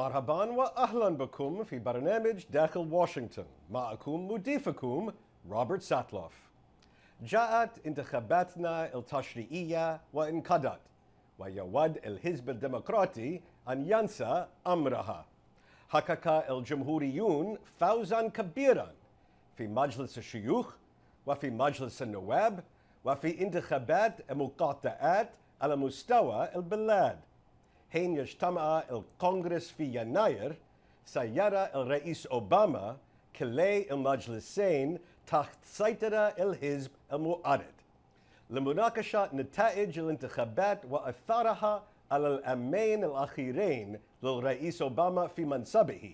مرحبا وأهلا بكم في برنامج داخل واشنطن. معكم مضيفكم روبرت ساتلوف. جاءت انتخاباتنا التشريعية وانقضت، ويود الحزب الديمقراطي أن ينسى أمرها. حقق الجمهوريون فوزا كبيرا في مجلس الشيوخ وفي مجلس النواب وفي انتخابات المقاطعات على مستوى البلاد. حين يجتمع الكونغرس في يناير سيرى الرئيس أوباما كلي المجلسين تحت سيطرة الحزب المعارض. لمناقشة نتائج الانتخابات وأثرها على العامين الأخيرين للرئيس أوباما في منصبه،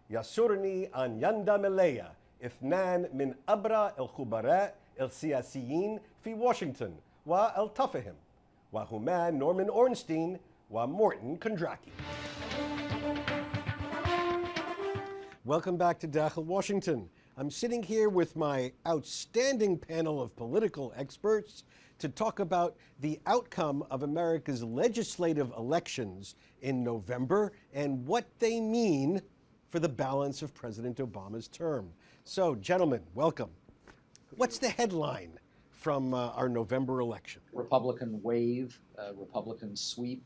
يسرني أن ينضم إلي اثنان من أبرز الخبراء السياسيين في واشنطن والتفهم، وهما نورمان أورنستين ومورتن كوندراكي. Welcome back to Dakhil, Washington. I'm sitting here with my outstanding panel of political experts to talk about the outcome of America's legislative elections in November and what they mean for the balance of President Obama's term. So, gentlemen, welcome. What's the headline from our November election? Republican wave, Republican sweep.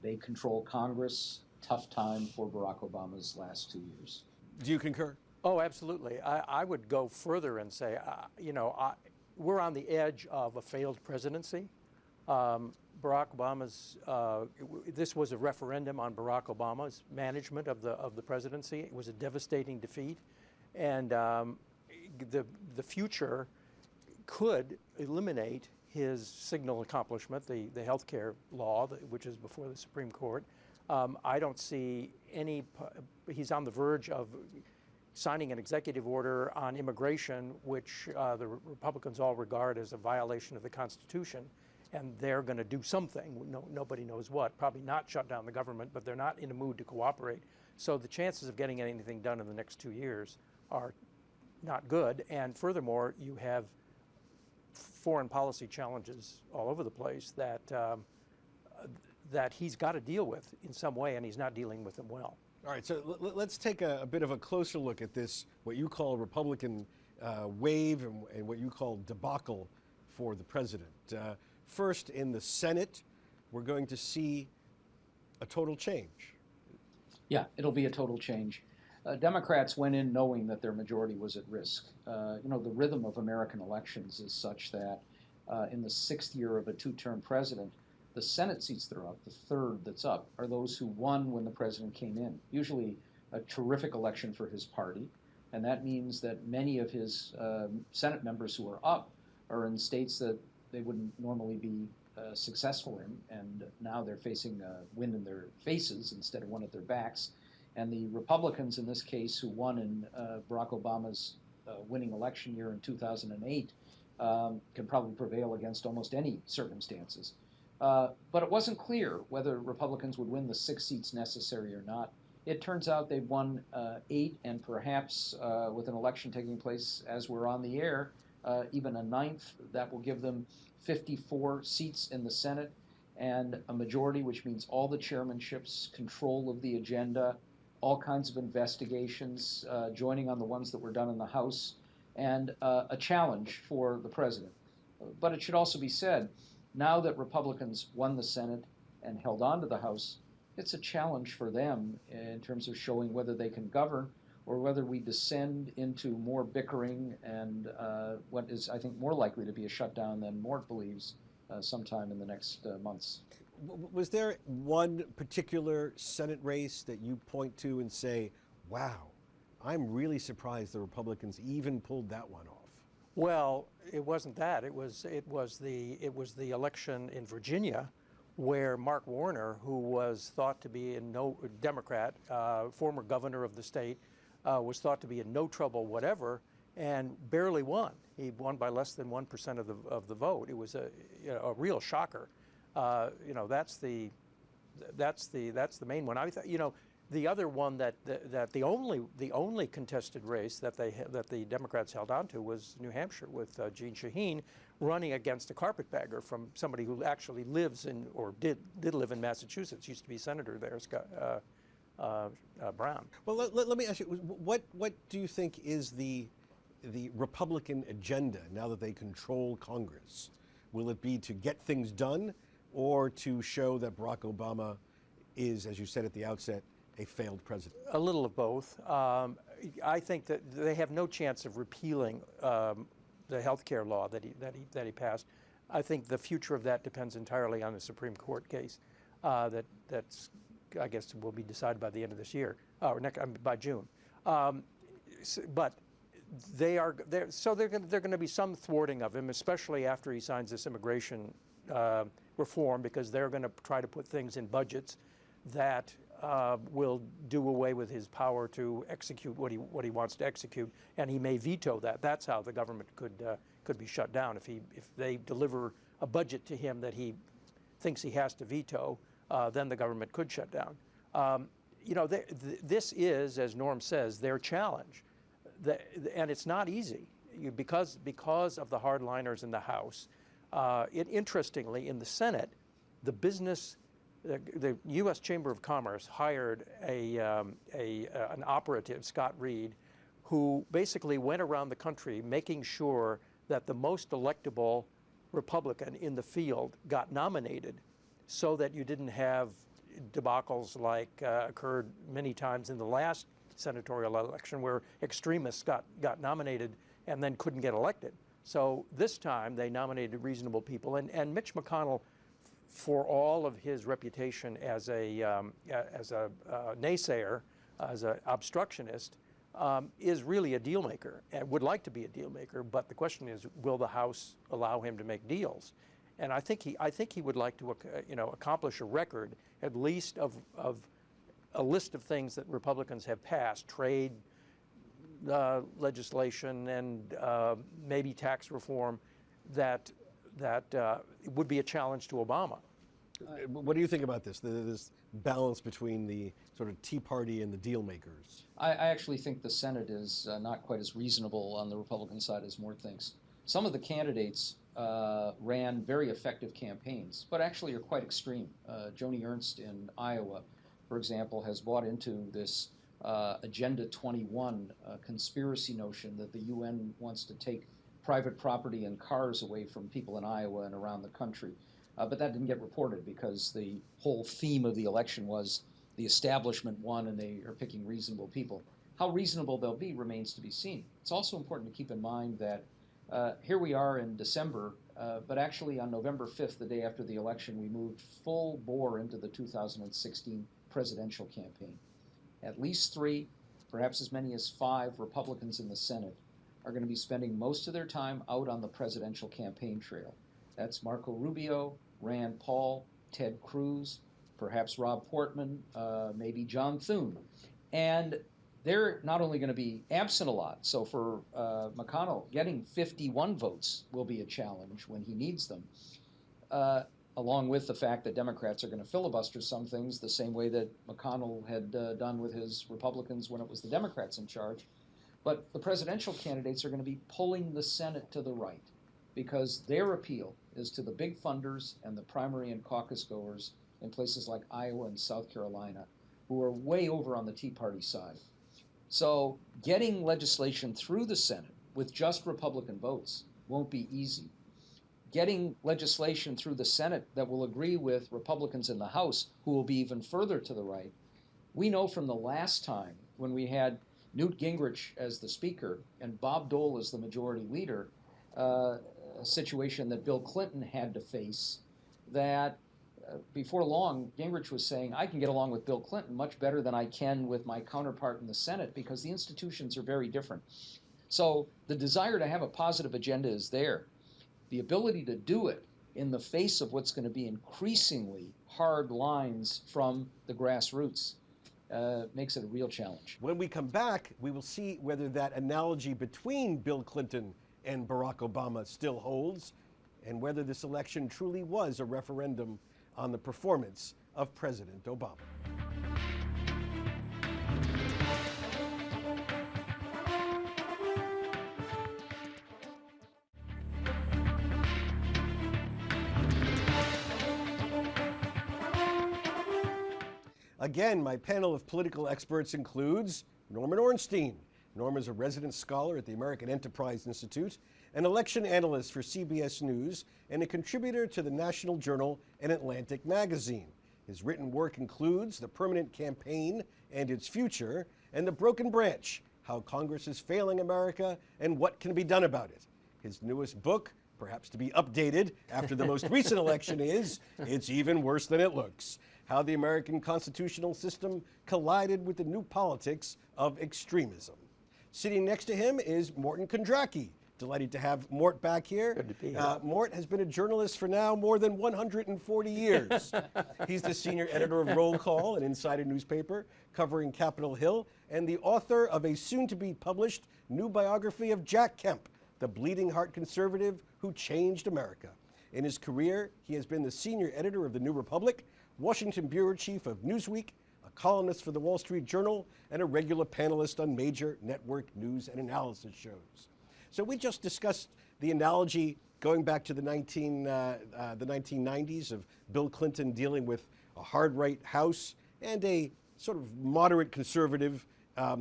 They control Congress. Tough time for Barack Obama's last 2 years. Do you concur? Oh, absolutely. I would go further and say, we're on the edge of a failed presidency. Barack Obama's, this was a referendum on Barack Obama's management of the presidency. It was a devastating defeat. And the future could eliminate his signal accomplishment, the health care law, which is before the Supreme Court. I don't see any, he's on the verge of signing an executive order on immigration, which the Republicans all regard as a violation of the Constitution, and they're going to do something. Nobody knows what. Probably not shut down the government, but they're not in a mood to cooperate. So the chances of getting anything done in the next 2 years are not good. And furthermore, you have foreign policy challenges all over the place that he's got to deal with in some way, and he's not dealing with them well. All right, so let's take a bit of a closer look at this, what you call Republican wave and what you call debacle for the president. First, in the Senate, we're going to see a total change. Yeah, it'll be a total change. Democrats went in knowing that their majority was at risk. The rhythm of American elections is such that in the sixth year of a two-term president, the Senate seats that are up, the third that's up, are those who won when the president came in. Usually a terrific election for his party, and that means that many of his Senate members who are up are in states that they wouldn't normally be successful in, and now they're facing wind in their faces instead of one at their backs. And the Republicans in this case, who won in Barack Obama's winning election year in 2008, can probably prevail against almost any circumstances. But it wasn't clear whether Republicans would win the 6 seats necessary or not. It turns out they've won 8, and perhaps with an election taking place as we're on the air, even a 9th. That will give them 54 seats in the Senate and a majority, which means all the chairmanships, control of the agenda, all kinds of investigations, joining on the ones that were done in the House, and a challenge for the president. But it should also be said, now that Republicans won the Senate and held on to the House, it's a challenge for them in terms of showing whether they can govern or whether we descend into more bickering and what is, I think, more likely to be a shutdown than Mort believes sometime in the next months. Was there one particular Senate race that you point to and say, wow, I'm really surprised the Republicans even pulled that one off? Well, it wasn't that. It was the election in Virginia, where Mark Warner, who was thought to be Democrat, former governor of the state, was thought to be in no trouble whatever, and barely won. He won by less than 1% of the vote. It was a real shocker. That's the main one. I thought, the other one that the only contested race that the Democrats held on to was New Hampshire, with Jeanne Shaheen running against a carpetbagger from somebody who actually lives in, or did live in Massachusetts, used to be senator there, Brown. Well, let me ask you, what do you think is the Republican agenda now that they control Congress? Will it be to get things done, or to show that Barack Obama is, as you said at the outset, a failed president? A little of both. I think that they have no chance of repealing the health care law that he passed. I think the future of that depends entirely on the Supreme Court case that's, I guess, will be decided by the end of this year, or by June. But there's going to be some thwarting of him, especially after he signs this immigration reform, because they're going to try to put things in budgets that will do away with his power to execute what he wants to execute, and he may veto that. That's how the government could be shut down if they deliver a budget to him that he thinks he has to veto. Then the government could shut down. This is, as Norm says, their challenge, and it's not easy because of the hardliners in the House. Interestingly, in the Senate, the U.S. Chamber of Commerce hired an operative, Scott Reed, who basically went around the country making sure that the most electable Republican in the field got nominated, so that you didn't have debacles like occurred many times in the last senatorial election, where extremists got nominated and then couldn't get elected. So this time they nominated reasonable people, and Mitch McConnell, for all of his reputation as a naysayer, as an obstructionist, is really a deal maker and would like to be a deal maker. But the question is, will the House allow him to make deals? And I think he would like to accomplish a record, at least of a list of things that Republicans have passed, trade legislation and maybe tax reform, that would be a challenge to Obama. What do you think about this balance between the sort of Tea Party and the deal makers? I actually think the Senate is not quite as reasonable on the Republican side as Moore thinks. Some of the candidates ran very effective campaigns, but actually are quite extreme. Joni Ernst in Iowa, for example, has bought into this Agenda 21 conspiracy notion that the UN wants to take private property and cars away from people in Iowa and around the country. But that didn't get reported because the whole theme of the election was the establishment won and they are picking reasonable people. How reasonable they'll be remains to be seen. It's also important to keep in mind that here we are in December, but actually on November 5th, the day after the election, we moved full bore into the 2016 presidential campaign. At least 3, perhaps as many as 5 Republicans in the Senate are going to be spending most of their time out on the presidential campaign trail. That's Marco Rubio, Rand Paul, Ted Cruz, perhaps Rob Portman, maybe John Thune. And they're not only going to be absent a lot, so for McConnell, getting 51 votes will be a challenge when he needs them, along with the fact that Democrats are going to filibuster some things the same way that McConnell had done with his Republicans when it was the Democrats in charge. But the presidential candidates are going to be pulling the Senate to the right, because their appeal is to the big funders and the primary and caucus goers in places like Iowa and South Carolina, who are way over on the Tea Party side. So getting legislation through the Senate with just Republican votes won't be easy. Getting legislation through the Senate that will agree with Republicans in the House, who will be even further to the right. We know from the last time when we had Newt Gingrich as the Speaker and Bob Dole as the Majority Leader, a situation that Bill Clinton had to face, that before long, Gingrich was saying, I can get along with Bill Clinton much better than I can with my counterpart in the Senate because the institutions are very different. So the desire to have a positive agenda is there. The ability to do it in the face of what's going to be increasingly hard lines from the grassroots makes it a real challenge. When we come back, we will see whether that analogy between Bill Clinton and Barack Obama still holds, and whether this election truly was a referendum on the performance of President Obama. Again, my panel of political experts includes Norman Ornstein. Norma's a resident scholar at the American Enterprise Institute, an election analyst for CBS News, and a contributor to the National Journal and Atlantic Magazine. His written work includes The Permanent Campaign and Its Future, and The Broken Branch, How Congress is Failing America and What Can Be Done About It. His newest book, perhaps to be updated after the most recent election, is It's Even Worse Than It Looks: How the American Constitutional System Collided with the New Politics of Extremism. Sitting next to him is Morton Kondracki. Delighted to have Mort back here. Good to be here. Mort has been a journalist for now more than 140 years. He's the senior editor of Roll Call, an insider newspaper covering Capitol Hill, and the author of a soon-to-be-published new biography of Jack Kemp, the bleeding heart conservative who changed America. In his career, he has been the senior editor of The New Republic, Washington bureau chief of Newsweek, a columnist for the Wall Street Journal, and a regular panelist on major network news and analysis shows. So we just discussed the analogy going back to the 1990s of Bill Clinton dealing with a hard-right House and a sort of moderate conservative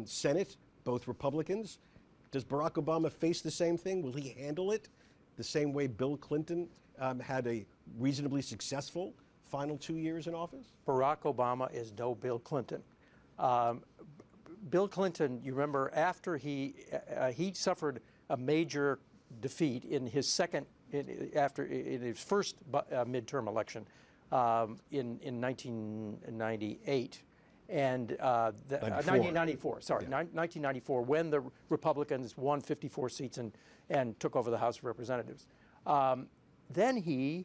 Senate, both Republicans. Does Barack Obama face the same thing? Will he handle it the same way Bill Clinton had a reasonably successful final 2 years in office? Barack Obama is no Bill Clinton. Bill Clinton, you remember, after he suffered a major defeat in his in his first midterm election in 1998. And 1994, sorry, yeah. 1994, when the Republicans won 54 seats and took over the House of Representatives. Then he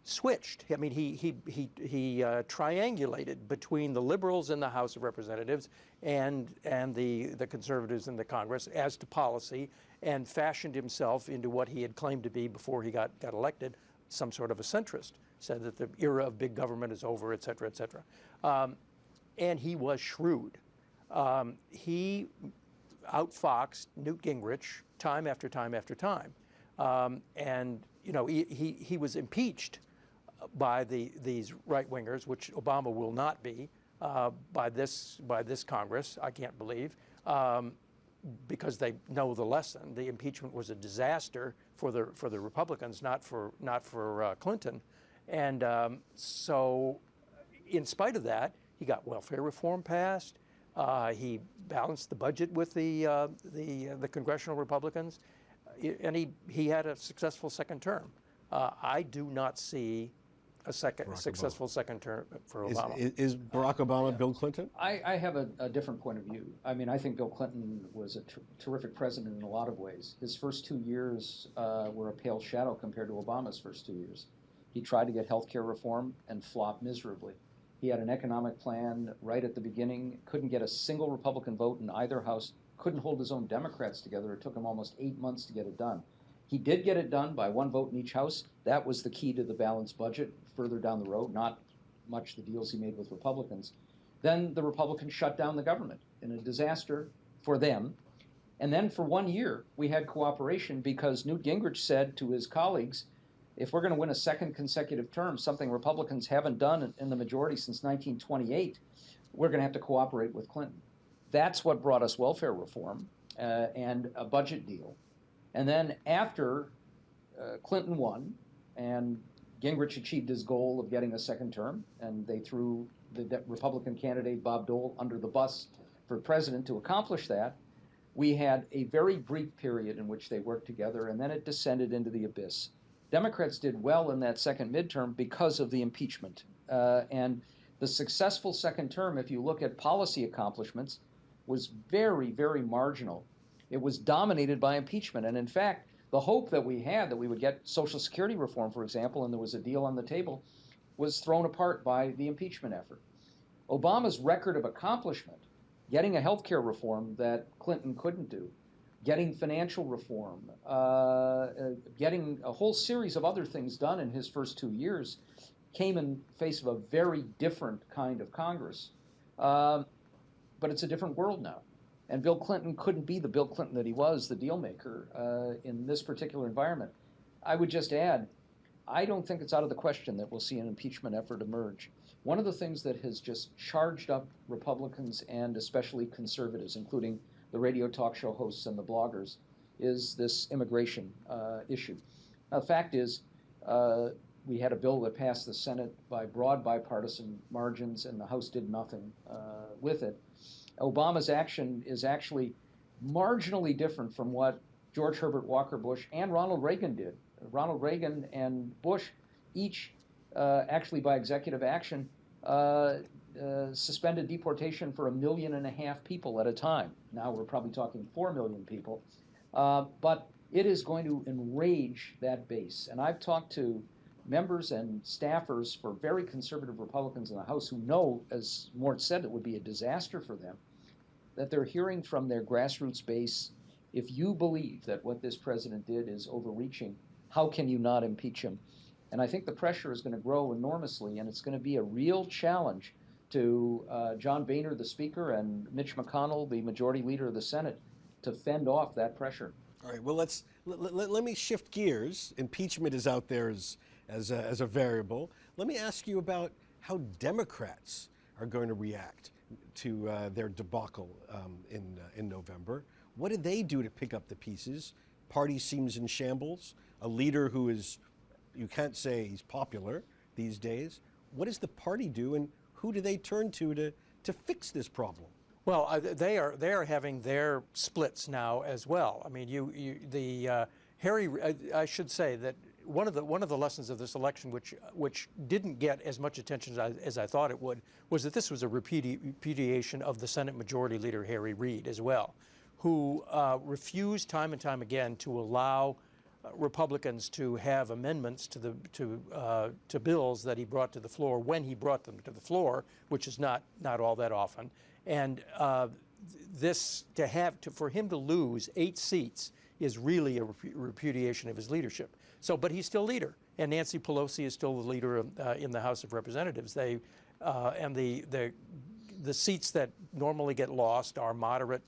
switched. I mean, he triangulated between the liberals in the House of Representatives and the conservatives in the Congress as to policy, and fashioned himself into what he had claimed to be before he got elected, some sort of a centrist. Said that the era of big government is over, et cetera, et cetera. And he was shrewd. He outfoxed Newt Gingrich time after time after time. And you know, he was impeached by these right-wingers, which Obama will not be, by this Congress, I can't believe, because they know the lesson. The impeachment was a disaster for the Republicans, not for Clinton. And so in spite of that, he got welfare reform passed. He balanced the budget with the congressional Republicans, and he had a successful second term. I do not see a successful second term for Obama. Is Barack Obama Bill Clinton? I have a different point of view. I mean, I think Bill Clinton was a terrific president in a lot of ways. His first 2 years were a pale shadow compared to Obama's first 2 years. He tried to get health care reform and flopped miserably. He had an economic plan right at the beginning, couldn't get a single Republican vote in either house, couldn't hold his own Democrats together. It took him almost 8 months to get it done. He did get it done by one vote in each house. That was the key to the balanced budget further down the road, not much the deals he made with Republicans. Then the Republicans shut down the government in a disaster for them. And then for 1 year, we had cooperation because Newt Gingrich said to his colleagues, if we're going to win a second consecutive term, something Republicans haven't done in the majority since 1928, we're going to have to cooperate with Clinton. That's what brought us welfare reform and a budget deal. And then after Clinton won and Gingrich achieved his goal of getting a second term, and they threw the Republican candidate Bob Dole under the bus for president to accomplish that, we had a very brief period in which they worked together, and then it descended into the abyss. Democrats did well in that second midterm because of the impeachment. And the successful second term, if you look at policy accomplishments, was very, very marginal. It was dominated by impeachment. And in fact, the hope that we had that we would get Social Security reform, for example, and there was a deal on the table, was thrown apart by the impeachment effort. Obama's record of accomplishment, getting a health care reform that Clinton couldn't do, getting financial reform, getting a whole series of other things done in his first 2 years, came in face of a very different kind of Congress. But it's a different world now. And Bill Clinton couldn't be the Bill Clinton that he was, the deal maker, in this particular environment. I would just add, I don't think it's out of the question that we'll see an impeachment effort emerge. One of the things that has just charged up Republicans and especially conservatives, including the radio talk show hosts and the bloggers, is this immigration issue. Now, the fact is, we had a bill that passed the Senate by broad bipartisan margins, and the House did nothing with it. Obama's action is actually marginally different from what George Herbert Walker Bush and Ronald Reagan did. Ronald Reagan and Bush each, actually by executive action, suspended deportation for 1.5 million people at a time. Now we're probably talking 4 million people. But it is going to enrage that base. And I've talked to members and staffers for very conservative Republicans in the House who know, as Mort said, it would be a disaster for them, that they're hearing from their grassroots base, if you believe that what this president did is overreaching, how can you not impeach him? And I think the pressure is going to grow enormously, and it's going to be a real challenge to John Boehner, the Speaker, and Mitch McConnell, the Majority Leader of the Senate, to fend off that pressure. All right, well, let me shift gears. Impeachment is out there as a variable. Let me ask you about how Democrats are going to react to their debacle in November. What did they do to pick up the pieces? Party seems in shambles. A leader who is, you can't say he's popular these days. What does the party do, and who do they turn to fix this problem? Well, they are having their splits now as well. I mean, I should say that one of the lessons of this election, which didn't get as much attention as I thought it would, was that this was a repudiation of the Senate Majority Leader Harry Reid as well, who refused time and time again to allow Republicans to have amendments to bills that he brought to the floor when he brought them to the floor, which is not all that often. And for him to lose 8 seats is really a repudiation of his leadership. So, but he's still leader, and Nancy Pelosi is still the leader in the House of Representatives. And the seats that normally get lost are moderate,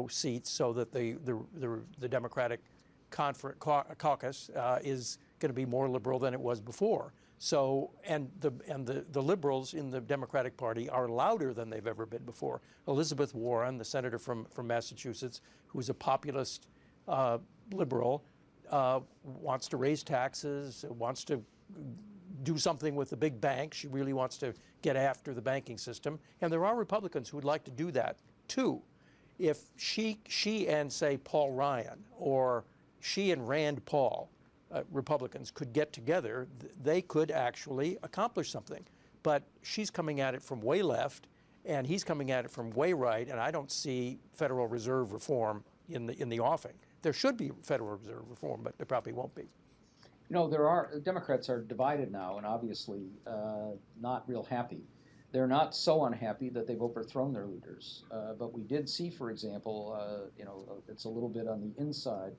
seats, so that the Democratic caucus is going to be more liberal than it was before. So, and the liberals in the Democratic Party are louder than they've ever been before. Elizabeth Warren, the senator from Massachusetts, who's a populist liberal, wants to raise taxes, wants to do something with the big banks. She really wants to get after the banking system. And there are Republicans who would like to do that too. If she and, say, Paul Ryan, or she and Rand Paul, Republicans, could get together, they could actually accomplish something. But she's coming at it from way left, and he's coming at it from way right, and I don't see Federal Reserve reform in the offing. There should be Federal Reserve reform, but there probably won't be. Democrats are divided now, and obviously not real happy. They're not so unhappy that they've overthrown their leaders. But we did see, for example, it's a little bit on the inside,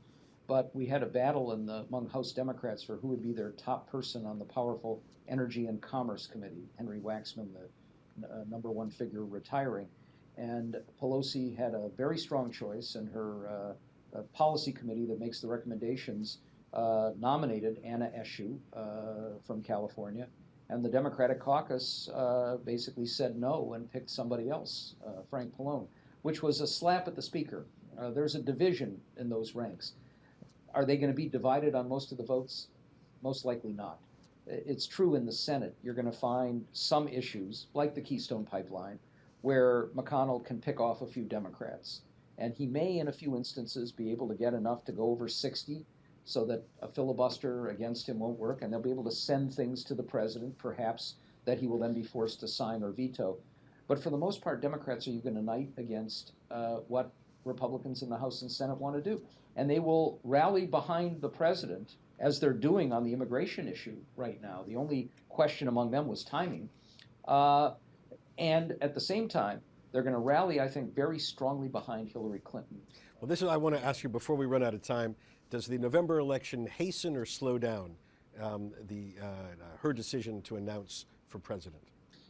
but we had a battle among House Democrats for who would be their top person on the powerful Energy and Commerce Committee. Henry Waxman, the #1 figure, retiring. And Pelosi had a very strong choice, and her policy committee that makes the recommendations nominated Anna Eshoo from California. And the Democratic caucus basically said no and picked somebody else, Frank Pallone, which was a slap at the Speaker. There's a division in those ranks. Are they going to be divided on most of the votes? Most likely not. It's true in the Senate. You're going to find some issues, like the Keystone Pipeline, where McConnell can pick off a few Democrats. And he may, in a few instances, be able to get enough to go over 60 so that a filibuster against him won't work, and they'll be able to send things to the president, perhaps, that he will then be forced to sign or veto. But for the most part, Democrats are going to unite against what Republicans in the House and Senate want to do. And they will rally behind the president, as they're doing on the immigration issue right now. The only question among them was timing. And at the same time, they're going to rally, I think, very strongly behind Hillary Clinton. Well, this is, I want to ask you before we run out of time, does the November election hasten or slow down her decision to announce for president?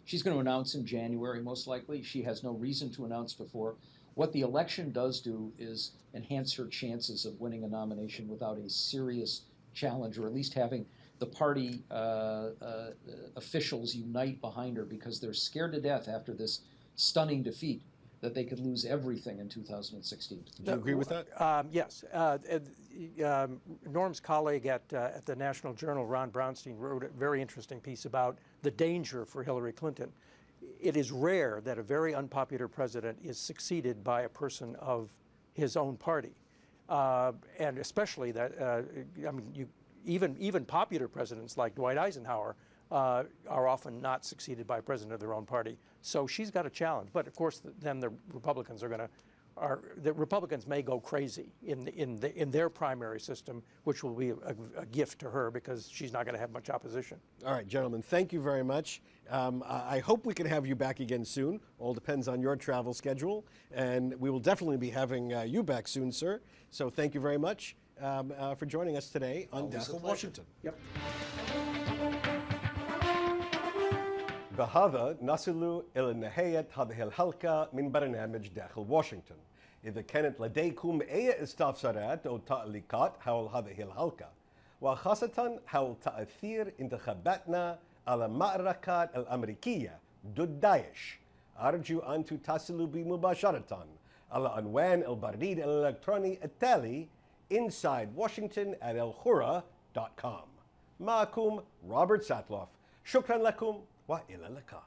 She's going to announce in January, most likely. She has no reason to announce before. What the election does do is enhance her chances of winning a nomination without a serious challenge, or at least having the party officials unite behind her because they're scared to death after this stunning defeat that they could lose everything in 2016. Do you agree with that? Yes. Norm's colleague at the National Journal, Ron Brownstein, wrote a very interesting piece about the danger for Hillary Clinton. It is rare that a very unpopular president is succeeded by a person of his own party. And especially that, I mean, even popular presidents like Dwight Eisenhower are often not succeeded by a president of their own party. So she's got a challenge. But of course, then the Republicans the Republicans may go crazy in their primary system, which will be a gift to her because she's not going to have much opposition. All right, gentlemen, thank you very much. I hope we can have you back again soon. All depends on your travel schedule. And we will definitely be having you back soon, sir. So thank you very much for joining us today on Dakhil, Washington. Yep. بهذا نصل إلى نهاية هذه الحلقة من برنامج داخل واشنطن. إذا كانت لديكم أي استفسارات أو تعليقات حول هذه الحلقة وخاصة حول تأثير انتخاباتنا على المعركة الأمريكية ضد داعش، أرجو أن تتصلوا بي مباشرة على عنوان البريد الإلكتروني التالي insidewashington@elkhura.com. معكم روبرت ساتلوف. شكرا لكم وإلى اللقاء.